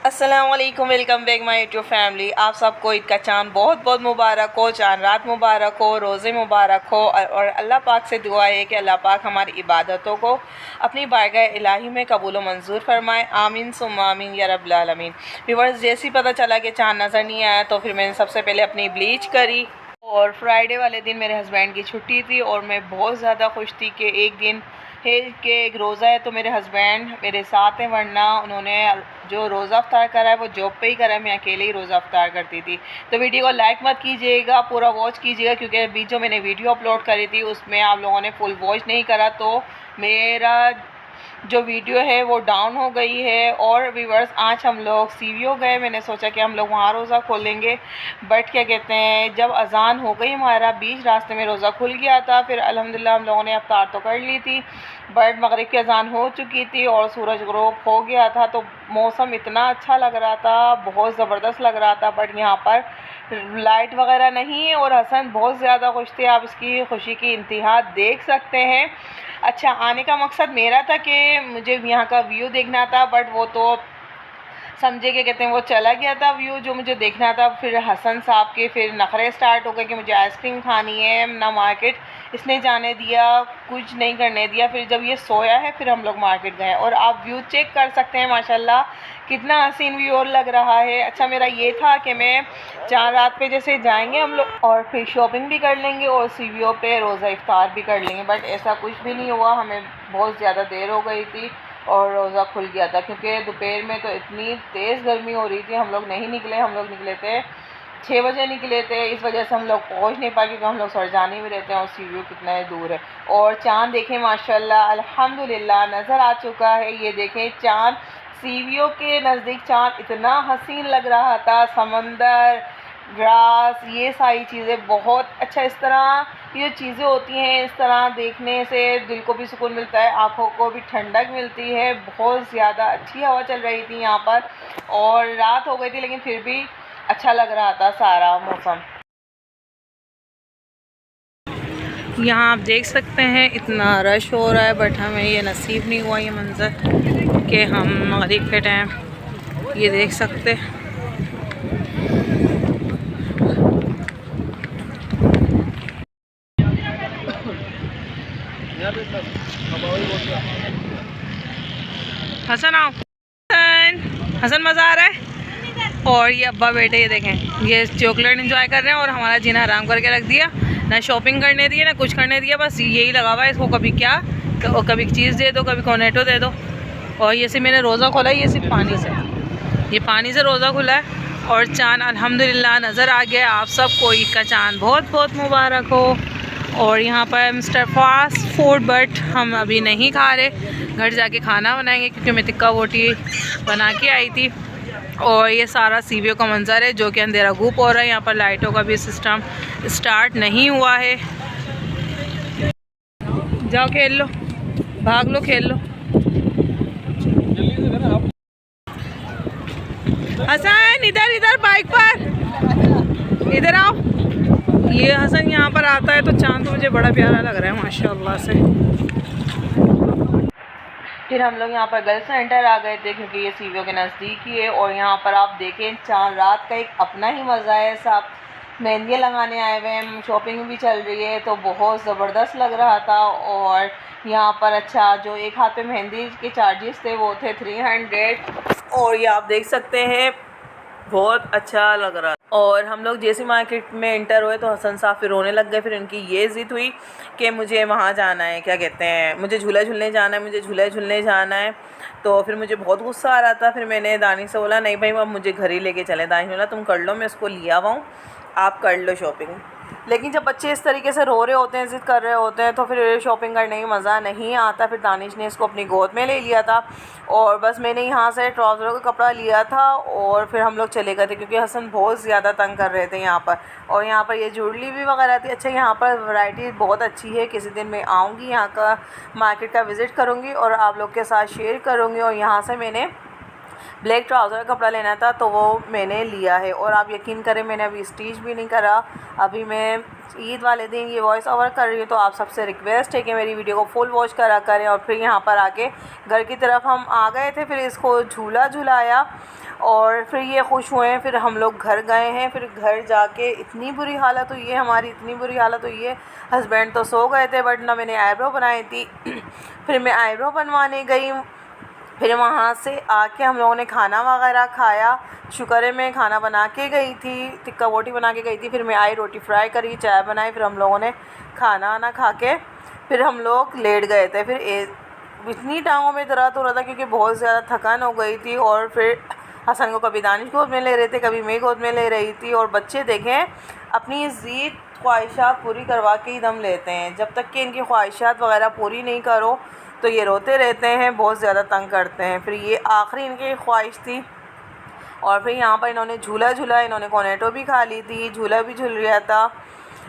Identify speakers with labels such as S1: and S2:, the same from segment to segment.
S1: अस्सलाम वालेकुम, welcome back my YouTube family. आप सबको ईद का चांद बहुत बहुत मुबारक हो, चांद रात मुबारक हो, रोज़े मुबारक हो। और अल्लाह पाक से दुआ है कि अल्लाह पाक हमारी इबादतों को अपनी बारगाह इलाही में कबूल व मंजूर फरमाए। आमीन सुम्मा आमीन या रब्बिल आलमीन। व्यूअर्स, जैसे ही पता चला कि चांद नज़र नहीं आया तो फिर मैंने सबसे पहले अपनी ब्लीच करी। और फ्राइडे वाले दिन मेरे हस्बैंड की छुट्टी थी और मैं बहुत ज़्यादा खुश थी कि एक दिन है कि एक रोज़ा है तो मेरे हस्बैंड मेरे साथ हैं, वरना उन्होंने जो रोज़ा अफ्तार करा है वो जॉब पे ही करा है, मैं अकेले ही रोज़ा अफ्तार करती थी। तो वीडियो को लाइक मत कीजिएगा, पूरा वॉच कीजिएगा, क्योंकि अभी जो मैंने वीडियो अपलोड करी थी उसमें आप लोगों ने फुल वॉच नहीं करा तो मेरा जो वीडियो है वो डाउन हो गई है। और व्यूअर्स, आज हम लोग सीवीओ गए, मैंने सोचा कि हम लोग वहाँ रोज़ा खोलेंगे, बट क्या कहते हैं, जब अजान हो गई हमारा बीच रास्ते में रोज़ा खुल गया था। फिर अल्हम्दुलिल्लाह हम लोगों ने अफ्तार तो कर ली थी, बट मगरिब की अजान हो चुकी थी और सूरज ग़ुरूब हो गया था। तो मौसम इतना अच्छा लग रहा था, बहुत ज़बरदस्त लग रहा था, बट यहाँ पर लाइट वगैरह नहीं है। और हसन बहुत ज़्यादा खुश थे, आप इसकी खुशी की इंतहा देख सकते हैं। अच्छा, आने का मकसद मेरा था कि मुझे यहाँ का व्यू देखना था, बट वो तो समझे कि कहते हैं वो चला गया था व्यू जो मुझे देखना था। फिर हसन साहब के फिर नखरे स्टार्ट हो गए कि मुझे आइसक्रीम खानी है, ना मार्केट इसने जाने दिया, कुछ नहीं करने दिया। फिर जब ये सोया है फिर हम लोग मार्केट गए और आप व्यू चेक कर सकते हैं, माशाल्लाह कितना हसीन व्यू और लग रहा है। अच्छा, मेरा ये था कि मैं चांद रात पे जैसे जाएंगे हम लोग और फिर शॉपिंग भी कर लेंगे और सीवीओ पे रोज़ा इफ्तार भी कर लेंगे, बट ऐसा कुछ भी नहीं हुआ। हमें बहुत ज़्यादा देर हो गई थी और रोज़ा खुल गया था, क्योंकि दोपहर में तो इतनी तेज़ गर्मी हो रही थी। हम लोग नहीं निकले, हम लोग निकले थे 6 बजे निकले थे, इस वजह से हम लोग पहुंच नहीं पाए, क्योंकि हम लोग सरजानी में रहते हैं और सीवीओ कितना दूर है। और चाँद देखें, माशाल्लाह अल्हम्दुलिल्लाह नज़र आ चुका है। ये देखें चाँद, सीवीओ के नज़दीक चाँद इतना हसीन लग रहा था, समंदर, ग्रास, ये सारी चीज़ें बहुत अच्छा। इस तरह ये चीज़ें होती हैं, इस तरह देखने से दिल को भी सुकून मिलता है, आँखों को भी ठंडक मिलती है। बहुत ज़्यादा अच्छी हवा चल रही थी यहाँ पर और रात हो गई थी, लेकिन फिर भी अच्छा लग रहा था सारा मौसम। यहाँ आप देख सकते हैं इतना रश हो रहा है, बट हमें ये नसीब नहीं हुआ ये मंज़र कि हम मगरिब के टाइम ये देख सकते। हसन आओ, हसन हसन, मज़ा आ रहा है। और ये अब्बा बेटे ये देखें, ये चॉकलेट एंजॉय कर रहे हैं और हमारा जीना हराम करके रख दिया, ना शॉपिंग करने दिया ना कुछ करने दिया, बस यही लगा हुआ है इसको, कभी क्या तो कभी चीज़ दे दो, कभी कॉर्नेटो दे दो। और ये सिर्फ मैंने रोज़ा खोला है, ये सिर्फ पानी से, ये पानी से रोज़ा खुला है। और चाँद अल्हम्दुलिल्लाह नज़र आ गया। आप सबको ईद का चाँद बहुत बहुत मुबारक हो। और यहाँ पर मिस्टर फास्ट फूड, बट हम अभी नहीं खा रहे, घर जाके खाना बनाएंगे, क्योंकि मैं टिक्का बोटी बना के आई थी। और ये सारा सीवीओ का मंज़र है जो कि अंधेरा घूप हो रहा है। यहाँ पर लाइटों का भी सिस्टम स्टार्ट नहीं हुआ है। जाओ खेल लो, भाग लो, खेल लो। हसन इधर इधर, बाइक पर इधर आओ। ये हसन यहाँ पर आता है तो चांद मुझे बड़ा प्यारा लग रहा है माशाल्लाह से। फिर हम लोग यहाँ पर गर्ल्स सेंटर आ गए थे, क्योंकि ये सीवीओ के नज़दीक ही है। और यहाँ पर आप देखें चांद रात का एक अपना ही मज़ा है। सब मेहंदियाँ लगाने आए हुए हैं, शॉपिंग भी चल रही है, तो बहुत ज़बरदस्त लग रहा था। और यहाँ पर अच्छा, जो एक हाथ पे मेहंदी के चार्जेस थे वो थे 300। और ये आप देख सकते हैं बहुत अच्छा लग रहा। और हम लोग जैसे मार्केट में एंटर हुए तो हसन साहब फिर रोने लग गए। फिर उनकी ये ज़िद हुई कि मुझे वहाँ जाना है, क्या कहते हैं, मुझे झूला झूलने जाना है, मुझे झूला झूलने जाना है। तो फिर मुझे बहुत गुस्सा आ रहा था। फिर मैंने दानिश से बोला, नहीं भाई अब मुझे घर ही लेके चले। दानिश बोला, तुम कर लो, मैं उसको लिया हुआ हूँ, आप कर लो शॉपिंग। लेकिन जब बच्चे इस तरीके से रो रहे होते हैं, ज़िद कर रहे होते हैं, तो फिर शॉपिंग करने में मज़ा नहीं आता। फिर दानिश ने इसको अपनी गोद में ले लिया था और बस मैंने यहाँ से ट्राउज़रों का कपड़ा लिया था और फिर हम लोग चले गए थे, क्योंकि हसन बहुत ज़्यादा तंग कर रहे थे यहाँ पर। और यहाँ पर ये ज्वेलरी भी वगैरह थी। अच्छा, यहाँ पर वैरायटी बहुत अच्छी है। किसी दिन मैं आऊँगी, यहाँ का मार्केट का विज़िट करूँगी और आप लोग के साथ शेयर करूँगी। और यहाँ से मैंने ब्लैक ट्राउज़र का कपड़ा लेना था, तो वो मैंने लिया है। और आप यकीन करें मैंने अभी स्टिच भी नहीं करा। अभी मैं ईद वाले दिन ये वॉइस ओवर कर रही हूँ, तो आप सबसे रिक्वेस्ट है कि मेरी वीडियो को फुल वॉच करा करें। और फिर यहाँ पर आके घर की तरफ हम आ गए थे, फिर इसको झूला झुलाया और फिर ये खुश हुए। फिर हम लोग घर गए हैं। फिर घर जाके इतनी बुरी हालत हुई है हमारी, इतनी बुरी हालत हुई है। हस्बैंड तो सो गए थे, बट ना मैंने आईब्रो बनाई थी। फिर मैं आईब्रो बनवाने गई। फिर वहाँ से आके हम लोगों ने खाना वगैरह खाया। शुक्र है मैं खाना बना के गई थी, टिक्का बोटी बना के गई थी। फिर मैं आई, रोटी फ्राई करी, चाय बनाई। फिर हम लोगों ने खाना वाना खा के फिर हम लोग लेट गए थे। फिर इतनी टांगों में दर्द हो रहा था क्योंकि बहुत ज़्यादा थकान हो गई थी। और फिर हसन को कभी दानिश गोद में ले रहे थे, कभी मैं गोद में ले रही थी। और बच्चे देखें अपनी ज़ीद ख्वाहिशात पूरी करवा के ही दम लेते हैं। जब तक कि इनकी ख्वाहिशात वगैरह पूरी नहीं करो तो ये रोते रहते हैं, बहुत ज़्यादा तंग करते हैं। फिर ये आखिरी इनकी ख्वाहिश थी। और फिर यहाँ पर इन्होंने झूला झूला, इन्होंने कॉर्नेटो भी खा ली थी, झूला भी झूल रहा था।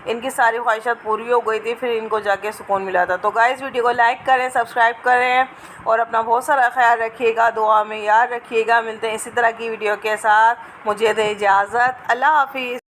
S1: इनकी सारी ख्वाहिशात पूरी हो गई थी, फिर इनको जाके सुकून मिला था। तो गाइस वीडियो को लाइक करें, सब्सक्राइब करें और अपना बहुत सारा ख्याल रखिएगा, दुआ में याद रखिएगा। मिलते हैं इसी तरह की वीडियो के साथ। मुझे दे इजाज़त, अल्लाह हाफिज़।